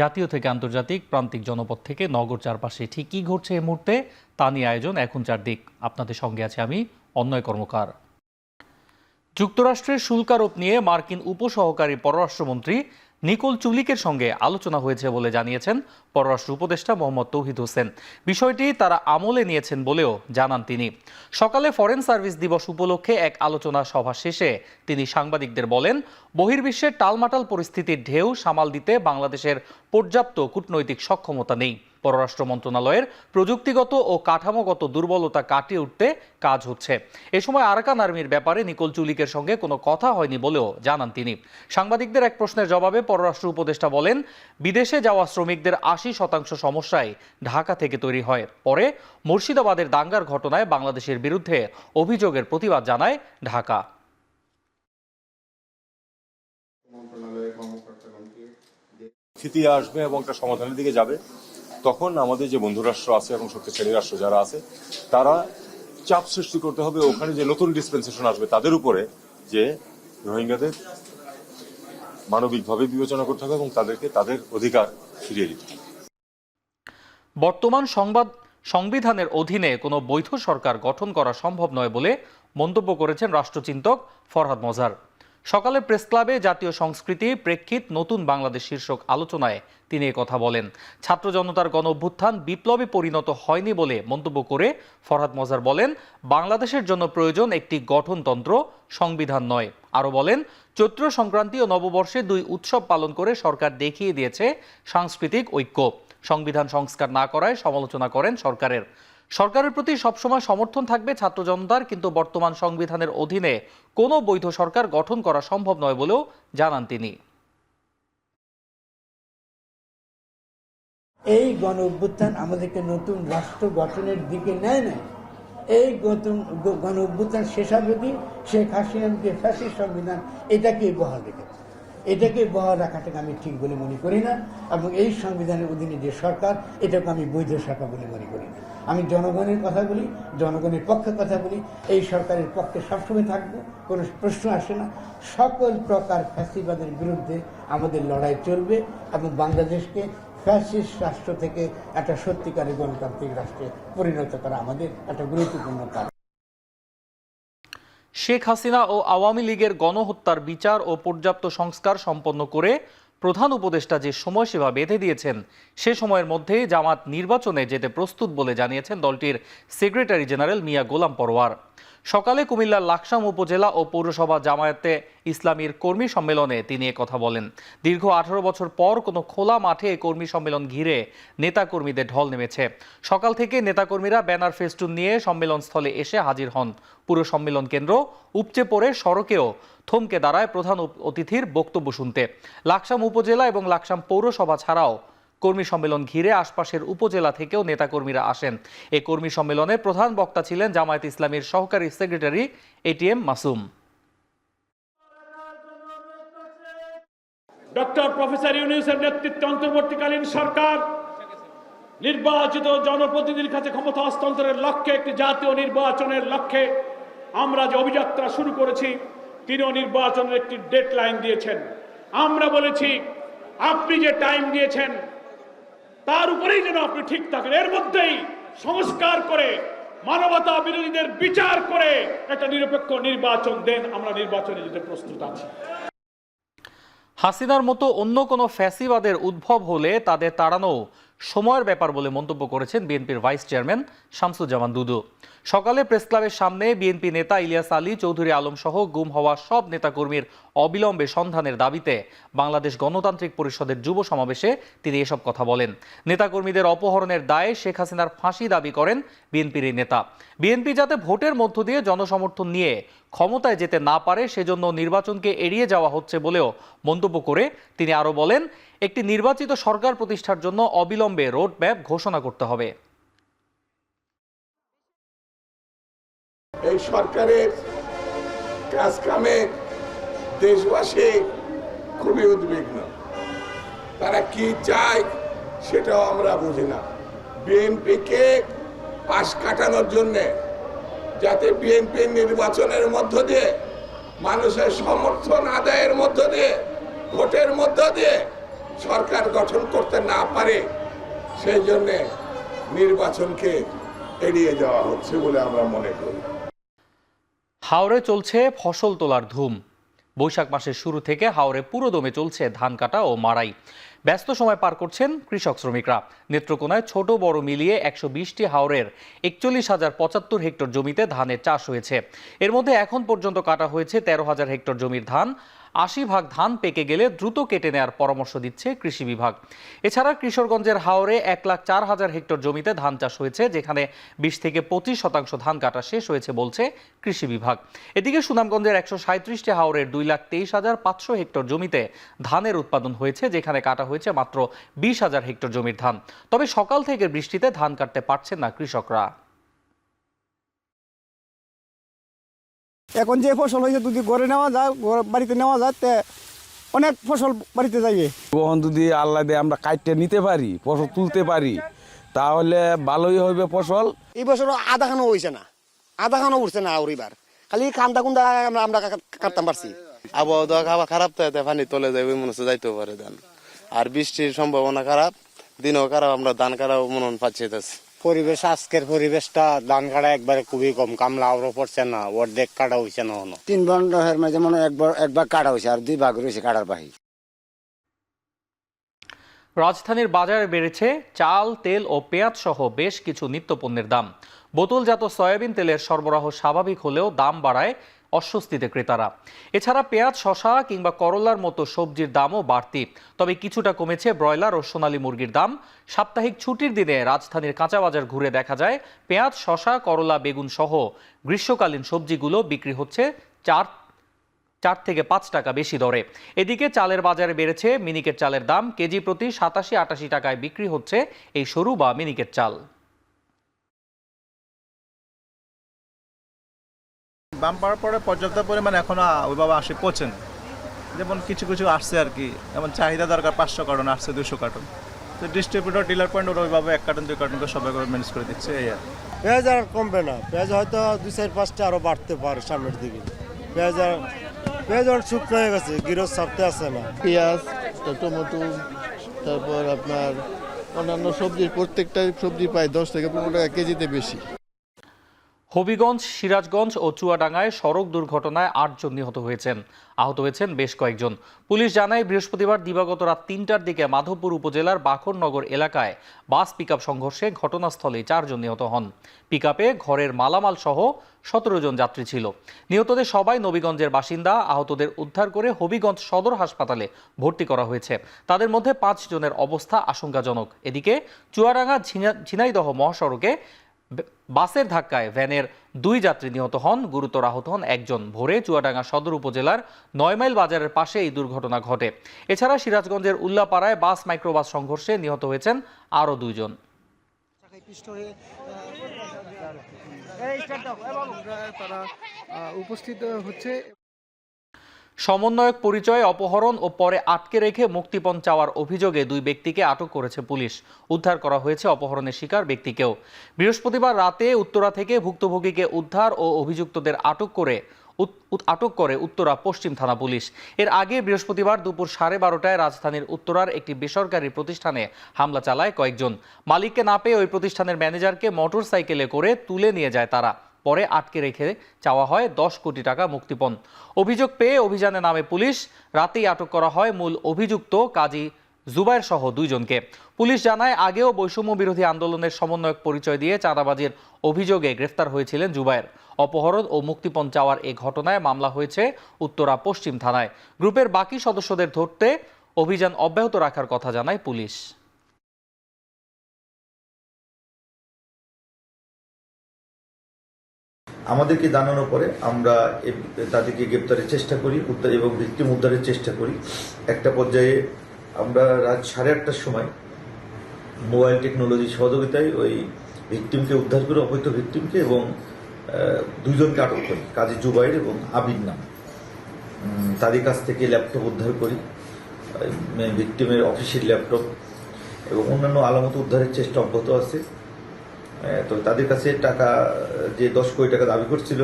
জাতীয় থেকে আন্তর্জাতিক, প্রান্তিক জনপদ থেকে নগর চারপাশে ঠিক কী ঘটছে এই মুহূর্তে তা নিয়ে আয়োজন এখন চারদিক। আপনাদের সঙ্গে আছে আমি অন্যয় কর্মকার। যুক্তরাষ্ট্রের শুল্ক আরোপ নিয়ে মার্কিন উপসহকারী পররাষ্ট্রমন্ত্রী নিকোল চুলিকের সঙ্গে আলোচনা হয়েছে বলে জানিয়েছেন পররাষ্ট্র উপদেষ্টা মোহাম্মদ তৌহিদ হোসেন। বিষয়টি তারা আমলে নিয়েছেন বলেও জানান তিনি। সকালে ফরেন সার্ভিস দিবস উপলক্ষে এক আলোচনা সভা শেষে তিনি সাংবাদিকদের বলেন, বহির্বিশ্বের টালমাটাল পরিস্থিতির ঢেউ সামাল দিতে বাংলাদেশের পর্যাপ্ত কূটনৈতিক সক্ষমতা নেই। পররাষ্ট্র মন্ত্রণালয়ের প্রযুক্তিগত ও কাঠামোগত দুর্বলতা কাটিয়ে উঠতে কাজ হচ্ছে। এ সময় আরাকান আর্মির ব্যাপারে নিকোল চুলিকের সঙ্গে কোনো কথা হয়নি বলেও জানান তিনি। সাংবাদিকদের এক প্রশ্নের জবাবে পররাষ্ট্র উপদেষ্টা বলেন, বিদেশে যাওয়া শ্রমিকদের ৮০% সমস্যাই ঢাকা থেকে তৈরি হয়। পরে মুর্শিদাবাদের দাঙ্গার ঘটনায় বাংলাদেশের বিরুদ্ধে অভিযোগের প্রতিবাদ জানায় ঢাকা। স্থিতি আসবে এবং একটা সমাধানের দিকে যাবে, তখন আমাদের যে বন্ধু রাষ্ট্র আছে এবং শক্তিশালী রাষ্ট্র যারা আছে তারা চাপ সৃষ্টি করতে হবে ওখানে যে নতুন ডিসপেন্সেশন আসবে তাদের উপরে, যে রোহিঙ্গাদের মানবিকভাবে বিবেচনা করতে হবে এবং তাদেরকে তাদের অধিকার ফিরিয়ে দিতে হবে। বর্তমান সংবিধানের অধীনে কোনো বৈধ সরকার গঠন করা সম্ভব নয় বলে মন্তব্য করেছেন রাষ্ট্রচিন্তক ফরহাদ মজার। সকালে প্রেস ক্লাবে জাতীয় সংস্কৃতি প্রেক্ষিত নতুন বাংলাদেশ শীর্ষক আলোচনায় তিনি কথা বলেন। ছাত্র জনতার গণ অভ্যুত্থান বিপ্লবে পরিণত হয়নি বলে মন্তব্য করে ফরহাদ মজার বলেন, বাংলাদেশের জন্য প্রয়োজন একটি গঠনতন্ত্র, সংবিধান নয়। আরও বলেন, চৈত্র সংক্রান্তি ও নববর্ষে 2 উৎসব পালন করে সরকার দেখিয়ে দিয়েছে সাংস্কৃতিক ঐক্য। সংবিধান সংস্কার না করায় সমালোচনা করেন সরকারের প্রতি সবসময় সমর্থন থাকবে ছাত্র জনতার, কিন্তু বর্তমান সংবিধানের অধীনে কোনো বৈধ সরকার গঠন করা সম্ভব নয় বলেও জানান তিনি। এই গণ অভ্যুত্থান আমাদেরকে নতুন রাষ্ট্র গঠনের দিকে নেয় না। এই গণ অভ্যুত্থান শেষ অবধি শেখ হাসিনার যে ফ্যাসিস্ট সংবিধান এটাকে বহাল রেখেছে। এটাকে বহাল রাখাটাকে আমি ঠিক বলে মনে করি না, এবং এই সংবিধানের অধীনে যে সরকার এটাকে আমি বৈধ সরকার বলে মনে করি না। আমি জনগণের কথা বলি, জনগণের পক্ষে কথা বলি, এই সরকারের পক্ষে সবসময় থাকবো, কোনো প্রশ্ন আসে না। সকল প্রকার ফ্যাসিবাদের বিরুদ্ধে আমাদের লড়াই চলবে এবং বাংলাদেশকে ফ্যাসিস্ট রাষ্ট্র থেকে একটা সত্যিকারের গণতান্ত্রিক রাষ্ট্রে পরিণত করা আমাদের একটা গুরুত্বপূর্ণ কাজ। শেখ হাসিনা ও আওয়ামী লীগের গণহত্যার বিচার ও পর্যাপ্ত সংস্কার সম্পন্ন করে প্রধান উপদেষ্টা যে সময়সীমা বেঁধে দিয়েছেন, সে সময়ের মধ্যেই জামাত নির্বাচনে যেতে প্রস্তুত বলে জানিয়েছেন দলটির সেক্রেটারি জেনারেল মিয়া গোলাম পরোয়ার। সকালে কুমিল্লার লাকসাম উপজেলা ও পৌরসভা জামায়াতে ইসলামীর কর্মী সম্মেলনে তিনি কথা বলেন। দীর্ঘ 18 বছর পর কোনো খোলা মাঠে কর্মী সম্মেলন ঘিরে নেতাকর্মীদের ঢল নেমেছে। সকাল থেকে নেতাকর্মীরা ব্যানার ফেস্টুন নিয়ে সম্মেলন স্থলে এসে হাজির হন। পুরো সম্মেলন কেন্দ্র উপচে পড়ে সড়কেও থমকে দাঁড়ায় প্রধান অতিথির বক্তব্য শুনতে। লাকসাম উপজেলা এবং লাকসাম পৌরসভা ছাড়াও কর্মী সম্মেলন ঘিরে আশপাশের উপজেলা থেকেও নেতাকর্মীরা আসেন। এই কর্মী সম্মেলনে প্রধান বক্তা ছিলেন জামায়াত ইসলামীর সহকারী secretary ATM Masum. Doctor professor ইউনূসের নেতৃত্বে অন্তর্বর্তীকালীন সরকার নির্বাচিত জনপ্রতিনিধির কাছে ক্ষমতা হস্তান্তরের লক্ষ্যে একটি জাতীয় নির্বাচনের লক্ষ্যে আমরা যে অভিযাত্রা শুরু করেছি, তিনিও নির্বাচনের একটি ডেডলাইন দিয়েছেন। আমরা বলেছি, আপনি যে টাইম দিয়েছেন তার উপরেই যেন আপনি ঠিক থাকেন, এর মধ্যেই সংস্কার করে মানবতা বিরোধীদের বিচার করে একটা নিরপেক্ষ নির্বাচন দেন। আমরা নির্বাচনে যেতে প্রস্তুত আছি। হাসিনার মতো অন্য কোনো ফ্যাসিবাদের উদ্ভব হলে তাদের তাড়ানো সময়ের ব্যাপার বলে মন্তব্য করেছেন বিএনপির ভাইস চেয়ারম্যান শামসুজ্জামান দুদু। সকালে প্রেস ক্লাবের সামনে বিএনপি নেতা ইলিয়াস আলী, চৌধুরী আলম সহ গুম হওয়া সব নেতাকর্মীর অবিলম্বে সন্ধানের দাবিতে বাংলাদেশ গণতান্ত্রিক পরিষদের যুব সমাবেশে তিনি এসব কথা বলেন। নেতাকর্মীদের অপহরণের দায়ে শেখ হাসিনার ফাঁসি দাবি করেন বিএনপির এই নেতা। বিএনপি যাতে ভোটের মধ্য দিয়ে জনসমর্থন নিয়ে ক্ষমতায় যেতে না পারে সেজন্য নির্বাচনকে এড়িয়ে যাওয়া হচ্ছে বলেও মন্তব্য করে তিনি আরও বলেন, একটি নির্বাচিত সরকার প্রতিষ্ঠার জন্য অবিলম্বে রোড ম্যাপ ঘোষণা করতে হবে। এই সরকারের কাজ কামে দেশবাসী খুবই উদ্বিগ্ন। তারা কি চায় সেটাও আমরা বুঝি না। বিএনপিকে পাশ কাটানোর জন্যে, যাতে বিএনপি নির্বাচনের মধ্য দিয়ে, মানুষের সমর্থন আদায়ের মধ্য দিয়ে, ভোটের মধ্য দিয়ে সরকার গঠন করতে না পারে, সেই জন্যে নির্বাচনকে এড়িয়ে যাওয়া হচ্ছে বলে আমরা মনে করি। হাওরে চলছে ফসল তোলার ধুম। বৈশাখ মাসের শুরু থেকে হাওরে পুরোদমে চলছে ধান কাটা ও মাড়াই। ব্যস্ত সময় পার করছেন কৃষক শ্রমিকরা। নেত্রকোনায় ছোট বড় মিলিয়ে 120টি হাওরের 41,075 হেক্টর জমিতে ধানের চাষ হয়েছে। এর মধ্যে এখন পর্যন্ত কাটা হয়েছে 13,000 হেক্টর জমির ধান। 80 ভাগ ধান পেকে গেলে দ্রুত কেটে নেওয়ার পরামর্শ দিচ্ছে কৃষি বিভাগ। এছাড়া কিশোরগঞ্জের হাওরে 1,04,000 হেক্টর জমিতে ধান চাষ হয়েছে, যেখানে 20 থেকে 25% ধান কাটা শেষ হয়েছে বলছে কৃষি বিভাগ। এদিকে সুনামগঞ্জের 137টি হাওরের 2,23,500 হেক্টর জমিতে ধানের উৎপাদন হয়েছে, যেখানে কাটা হয়েছে মাত্র 20,000 হেক্টর জমির ধান। তবে সকাল থেকে বৃষ্টিতে ধান কাটতে পারছেন না কৃষকরা। এখন যে ফসল হয়েছে যদি ঘরে নেওয়া যায়, বাড়িতে নেওয়া যায়, অনেক ফসল বাড়িতে যাইবে। কখন যদি আল্লাহ দিয়ে আমরা কাটতে নিতে পারি, ফসল তুলতে পারি, তাহলে ভালোই হবে ফসল। এই বছর আধা খানো হয়েছে না, আধা খানো উঠছে না আর এবার খালি কান্দা কুন্দা আমরা কাটতাম পারছি। আবহাওয়া খারাপ থাকে, পানি তলে যায়, ওই মনে হচ্ছে যাইতেও পারে ধান। আর বৃষ্টির সম্ভাবনা খারাপ, দিনও খারাপ, আমরা ধান কাটাও মনে পাচ্ছি। পরিবেশ, আজকের পরিবেশটা ধান কাটা একবারে খুবই কম, কামলা আরো পড়ছে না, অর্ধেক কাটা হয়েছে না। 3 বন্ডের মাঝে মনে একবার কাটা হয়েছে, আর 2 ভাগ রয়েছে কাটার বাহি। রাজধানীর বাজারে বেড়েছে চাল, তেল ও পেঁয়াজ সহ বেশ কিছু নিত্যপণ্যের দাম। বোতলজাত সয়াবিন তেলের সরবরাহ স্বাভাবিক হলেও দাম বাড়ায় অস্বস্তিতে ক্রেতারা। এছাড়া পেঁয়াজ, শসা কিংবা করলার মতো সবজির দামও বাড়তি। তবে কিছুটা কমেছে ব্রয়লার ও সোনালী মুরগির দাম। সাপ্তাহিক ছুটির দিনে রাজধানীর কাঁচা বাজার ঘুরে দেখা যায় পেঁয়াজ, শসা, করলা, বেগুন সহ গ্রীষ্মকালীন সবজিগুলো বিক্রি হচ্ছে 4 থেকে 5 টাকা বেশি দরে। এদিকে চালের বাজারে বেড়েছে মিনিকেট চালের দাম। কেজি প্রতি 87-88 টাকায় বিক্রি হচ্ছে এই সরু বা মিনিকেট চাল। দাম বাড়ার পরে পর্যাপ্ত পরিমাণ এখনো ওইভাবে আসে পৌঁছেন। যেমন কিছু কিছু আসছে আর কি, যেমন চাহিদা দরকার 500 কার্টন, আসছে 200 কার্টন। তো ডিস্ট্রিবিউটর, ডিলার পয়েন্ট ওরা ওইভাবে 1 কার্টন 2 কার্টন করে সবাই ম্যানেজ করে দিচ্ছে। এই আর পেঁয়াজ আর কমবে না, পেঁয়াজ হয়তো 2-4-5টা আরো বাড়তে পারে সামনের দিকে। পেঁয়াজ আর শুকনো হয়ে গেছে, গিরস ছাড়তে আসে না। পেঁয়াজ, টমেটো, তারপর আপনার অন্যান্য সবজির, প্রত্যেকটা সবজি প্রায় 10 থেকে 15 টাকা কেজিতে বেশি। হবিগঞ্জ, সিরাজগঞ্জ ও চুয়াডাঙ্গায় সড়ক দুর্ঘটনায় 8 জন নিহত হয়েছেন। আহত হয়েছেন বেশ কয়েকজন। পুলিশ জানায় বৃহস্পতিবার দিবাগত রাত 3টার দিকে মাধবপুর উপজেলার বাখরনগর এলাকায় বাস পিকআপ সংঘর্ষে ঘটনাস্থলেই 4 জন নিহত হন। পিকআপে ঘরের মালামাল সহ 17 জন যাত্রী ছিল। নিহতদের সবাই নবীগঞ্জের বাসিন্দা। আহতদের উদ্ধার করে হবিগঞ্জ সদর হাসপাতালে ভর্তি করা হয়েছে। তাদের মধ্যে 5 জনের অবস্থা আশঙ্কাজনক। এদিকে চুয়াডাঙ্গা ঝিনাইদহ মহাসড়কে বাসের ধাক্কায় ভ্যানের 2 যাত্রী নিহত হন, গুরুতর আহত হন 1 জন। ভোরে চুয়াডাঙ্গা সদর উপজেলার 9 মাইল বাজারের পাশে এই দুর্ঘটনা ঘটে। এছাড়া সিরাজগঞ্জের উল্লাপাড়ায় বাস মাইক্রোবাস সংঘর্ষে নিহত হয়েছেন আরও 2 জন। তারা উপস্থিত হচ্ছে। সমন্বয়ক পরিচয়ে অপহরণ ও পরে আটকে রেখে মুক্তিপণ চাওয়ার অভিযোগে 2 ব্যক্তিকে আটক করেছে পুলিশ। উদ্ধার করা হয়েছে অপহরণের শিকার ব্যক্তিকেও। বৃহস্পতিবার রাতে উত্তরা থেকে ভুক্তভোগীকে উদ্ধার ও অভিযুক্তদের আটক করে উত্তরা পশ্চিম থানা পুলিশ। এর আগে বৃহস্পতিবার দুপুর 12:30টায় রাজধানীর উত্তরার একটি বেসরকারি প্রতিষ্ঠানে হামলা চালায় কয়েকজন। মালিককে না পেয়ে ওই প্রতিষ্ঠানের ম্যানেজারকে মোটরসাইকেলে করে তুলে নিয়ে যায় তারা। পরে আটকে রেখে চাওয়া হয় 10 কোটি টাকা মুক্তিপণ। অভিযোগ পেয়ে অভিযানে নামে পুলিশ। রাতেই আটক করা হয় মূল অভিযুক্ত কাজী জুবায়ের সহ 2 জনকে। পুলিশ জানায় আগেও বৈষম্য বিরোধী আন্দোলনের সমন্বয়ক পরিচয় দিয়ে চাঁদাবাজির অভিযোগে গ্রেফতার হয়েছিলেন জুবায়ের। অপহরণ ও মুক্তিপণ চাওয়ার এই ঘটনায় মামলা হয়েছে উত্তরা পশ্চিম থানায়। গ্রুপের বাকি সদস্যদের ধরতে অভিযান অব্যাহত রাখার কথা জানায় পুলিশ। আমাদেরকে জানানোর পরে আমরা তাদেরকে গ্রেপ্তারের চেষ্টা করি এবং ভিকটিম উদ্ধারের চেষ্টা করি। একটা পর্যায়ে আমরা রাত 8:30টার সময় মোবাইল টেকনোলজির সহযোগিতায় ওই ভিকটিমকে উদ্ধার করে, অপহৃত ভিকটিমকে, এবং 2 জনকে আটক করি, কাজী জুবাইর এবং আবিদ নাম। তাদের কাছ থেকে ল্যাপটপ উদ্ধার করি। ভিকটিমের অফিসের ল্যাপটপ এবং অন্যান্য আলামত উদ্ধারের চেষ্টা অব্যাহত আছে। তো তাদের কাছে টাকা যে 10 কোটি টাকা দাবি করছিল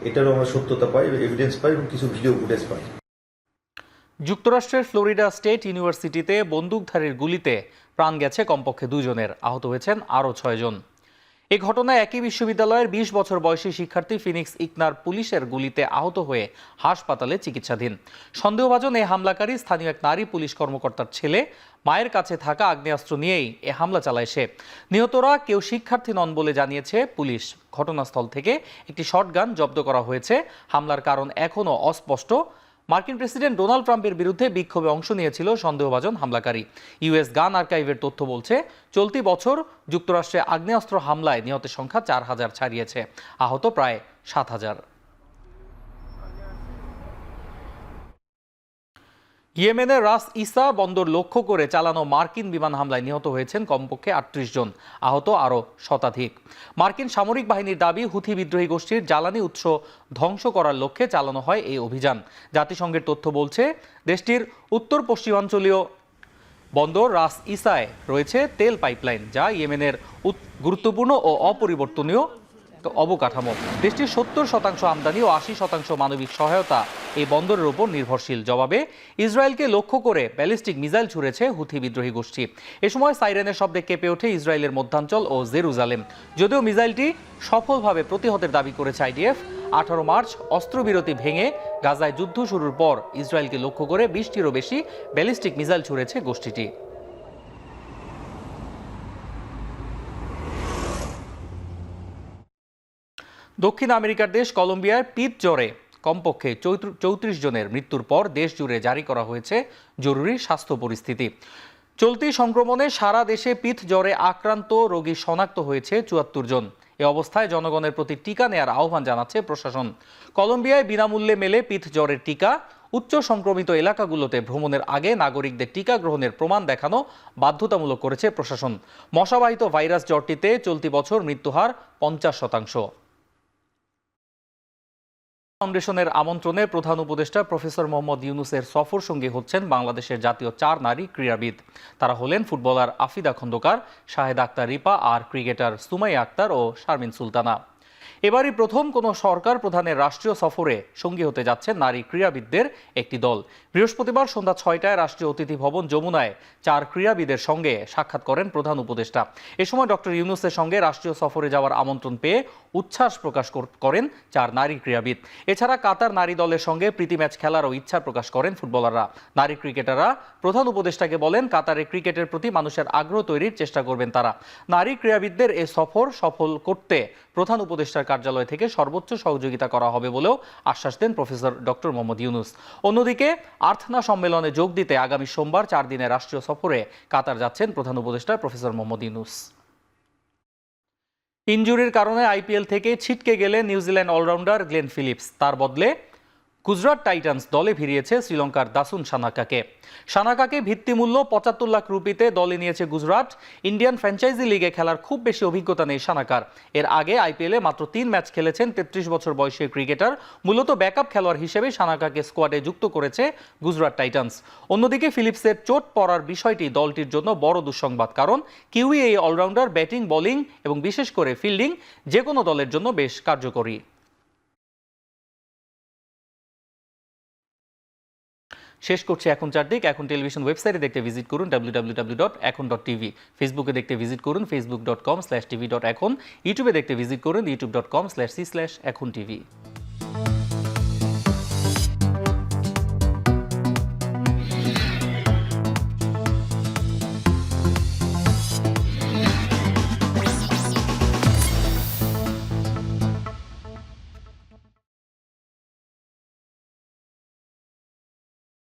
এটারও আমরা সত্যতা পাই, এভিডেন্স পাই এবং কিছু ভিডিও ফুটেজ পাই। যুক্তরাষ্ট্রের ফ্লোরিডা স্টেট ইউনিভার্সিটিতে বন্দুকধারীর গুলিতে প্রাণ গেছে কমপক্ষে 2 জনের, আহত হয়েছেন আরও 6 জন। এই ঘটনায় একই বিশ্ববিদ্যালয়ের 20 বছর বয়সী শিক্ষার্থী ফিনিক্স ইকনার পুলিশের গুলিতে আহত হয়ে হাসপাতালে চিকিৎসাধীন। সন্দেহভাজন এই হামলাকারী স্থানীয় এক নারী পুলিশ কর্মকর্তার ছেলে। মায়ের কাছে থাকা আগ্নেয়াস্ত্র নিয়েই এ হামলা চালায় সে। নিহতরা কেউ শিক্ষার্থী নন বলে জানিয়েছে পুলিশ। ঘটনাস্থল থেকে একটি শটগান জব্দ করা হয়েছে। হামলার কারণ এখনও অস্পষ্ট। মার্কিন প্রেসিডেন্ট ডোনাল্ড ট্রাম্পের বিরুদ্ধে বিক্ষোভে অংশ নিয়েছিল সন্দেহভাজন হামলাকারী। ইউএস গান আর্কাইভের তথ্য বলছে, চলতি বছর যুক্তরাষ্ট্রে আগ্নেয়াস্ত্র হামলায় নিহতের সংখ্যা 4000 ছাড়িয়েছে, আহত প্রায় 7000। ইয়েমেনের রাস ইসা বন্দর লক্ষ্য করে চালানো মার্কিন বিমান হামলায় নিহত হয়েছেন কমপক্ষে 38 জন, আহত আরও শতাধিক। মার্কিন সামরিক বাহিনীর দাবি, হুথি বিদ্রোহী গোষ্ঠীর জ্বালানি উৎস ধ্বংস করার লক্ষ্যে চালানো হয় এই অভিযান। জাতিসংঘের তথ্য বলছে, দেশটির উত্তর পশ্চিমাঞ্চলীয় বন্দর রাস ইসায় রয়েছে তেল পাইপলাইন, যা ইয়েমেনের গুরুত্বপূর্ণ ও অপরিবর্তনীয় অবকাঠামো। দেশটির 70% আমদানি ও 80% মানবিক সহায়তা এই বন্দরের উপর নির্ভরশীল। জবাবে ইসরায়েলকে লক্ষ্য করে ব্যালিস্টিক মিসাইল ছুড়েছে হুথি বিদ্রোহী গোষ্ঠী। এ সময় সাইরেনের শব্দে কেঁপে ওঠে ইসরায়েলের মধ্যাঞ্চল ও জেরুজালেম। যদিও মিসাইলটি সফলভাবে প্রতিহতের দাবি করেছে আইডিএফ। 18 মার্চ অস্ত্রবিরতি ভেঙে গাজায় যুদ্ধ শুরুর পর ইসরায়েলকে লক্ষ্য করে 20টিরও বেশি ব্যালিস্টিক মিসাইল ছুড়েছে গোষ্ঠীটি। দক্ষিণ আমেরিকার দেশ কলম্বিয়ায় পিত জ্বরে কমপক্ষে 34 জনের মৃত্যুর পর দেশ জুড়ে জারি করা হয়েছে জরুরি স্বাস্থ্য পরিস্থিতি। চলতি সংক্রমণে সারা দেশে পিত জ্বরে আক্রান্ত রোগী শনাক্ত হয়েছে 74 জন। এ অবস্থায় জনগণের প্রতি টিকা নেয়ার আহ্বান জানাচ্ছে প্রশাসন। কলম্বিয়ায় বিনামূল্যে মেলে পিত জ্বরের টিকা। উচ্চ সংক্রমিত এলাকাগুলোতে ভ্রমণের আগে নাগরিকদের টিকা গ্রহণের প্রমাণ দেখানো বাধ্যতামূলক করেছে প্রশাসন। মশাবাহিত ভাইরাস জ্বরটিতে চলতি বছর মৃত্যুহার 50%। ফাউন্ডেশনের আমন্ত্রণে প্রধান উপদেষ্টা প্রফেসর মোহাম্মদ ইউনূসের সফর সঙ্গী হচ্ছেন বাংলাদেশের জাতীয় 4 নারী ক্রীড়াবিদ। তারা হলেন ফুটবলার আফিদা খন্দকার, শাহেদ আক্তার রিপা আর ক্রিকেটার সুমাইয়া আক্তার ও শারমিন সুলতানা। এবারই প্রথম কোনো সরকার প্রধানের রাষ্ট্রীয় সফরে সঙ্গী হতে যাচ্ছেন নারী ক্রীড়াবিদদের একটি দল। বৃহস্পতিবার সন্ধ্যা 6টায় রাষ্ট্রীয় অতিথি ভবন যমুনায় 4 ক্রীড়াবিদের সঙ্গে সাক্ষাৎ করেন প্রধান উপদেষ্টা। এ সময় ডক্টর ইউনূসের সঙ্গে রাষ্ট্রীয় সফরে যাওয়ার আমন্ত্রণ পেয়ে উচ্ছ্বাস প্রকাশ করেন 4 নারী ক্রীড়াবিদ। এছাড়া কাতার নারী দলের সঙ্গে প্রীতি ম্যাচ খেলারও ইচ্ছা প্রকাশ করেন ফুটবলাররা। নারী ক্রিকেটাররা প্রধান উপদেষ্টাকে বলেন, কাতারের ক্রিকেটের প্রতি মানুষের আগ্রহ তৈরির চেষ্টা করবেন তারা। নারী ক্রীড়াবিদদের এ সফর সফল করতে প্রধান উপদেষ্টার কার্যালয় থেকে সর্বোচ্চ সহযোগিতা করা হবে বলেও আশ্বাস দেন প্রফেসর ডক্টর মোহাম্মদ ইউনূস। অন্যদিকে আর্থনা সম্মেলনে যোগ দিতে আগামী সোমবার 4 দিনের রাষ্ট্রীয় সফরে কাতার যাচ্ছেন প্রধান উপদেষ্টা প্রফেসর মোহাম্মদ ইউনূস। ইনজুরির কারণে আইপিএল থেকে ছিটকে গেলেন নিউজিল্যান্ড অলরাউন্ডার গ্লেন ফিলিপস। তার বদলে গুজরাট টাইটান্স দলে ফিরিয়েছে শ্রীলঙ্কার দাসুন সানাকাকে। সানাকাকে ভিত্তিমূল্য 75 লাখ রুপিতে দলে নিয়েছে গুজরাট। ইন্ডিয়ান ফ্র্যাঞ্চাইজি লিগে খেলার খুব বেশি অভিজ্ঞতা নেই সানাকার। এর আগে আইপিএলে মাত্র 3 ম্যাচ খেলেছেন 33 বছর বয়সী ক্রিকেটার। মূলত ব্যাকআপ খেলোয়াড় হিসেবে সানাকাকে স্কোয়াডে যুক্ত করেছে গুজরাট টাইটান্স। অন্যদিকে ফিলিপসের চোট পড়ার বিষয়টি দলটির জন্য বড় দুঃসংবাদ, কারণ কিউই এই অলরাউন্ডার ব্যাটিং, বোলিং এবং বিশেষ করে ফিল্ডিং যে কোনো দলের জন্য বেশ কার্যকরী। শেষ করছি এখন চারদিক। এখন টেলিভিশন ওয়েবসাইটে দেখতে ভিজিট করুন www.ekon.tv। ফেসবুকে দেখতে ভিজিট করুন facebook.com/tv.ekon। ইউটিউবে দেখতে ভিজিট করুন youtube.com/c/ekhon tv।